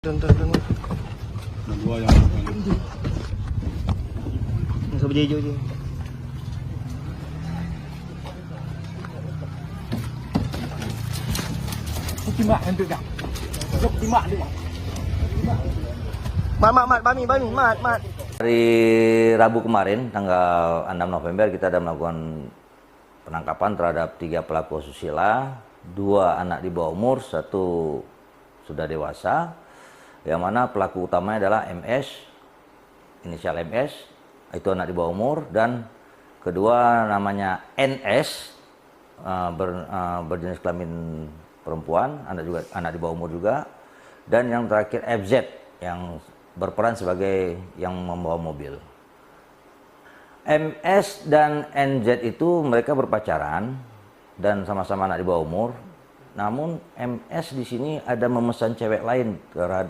Dan Dua yang masa berjejo je. Timak hendak dah. Jok timak dia. Mat, bami, mat. Hari Rabu kemarin, tanggal 6 November, kita ada melakukan penangkapan terhadap 3 pelaku asusila, 2 anak di bawah umur, 1 sudah dewasa, yang mana pelaku utamanya adalah MS, inisial MS, itu anak di bawah umur, dan kedua namanya NS, berjenis kelamin perempuan, anak di bawah umur juga, dan yang terakhir FZ yang berperan sebagai yang membawa mobil. MS dan NZ itu mereka berpacaran dan sama-sama anak di bawah umur. Namun MS di sini ada memesan cewek lain terhadap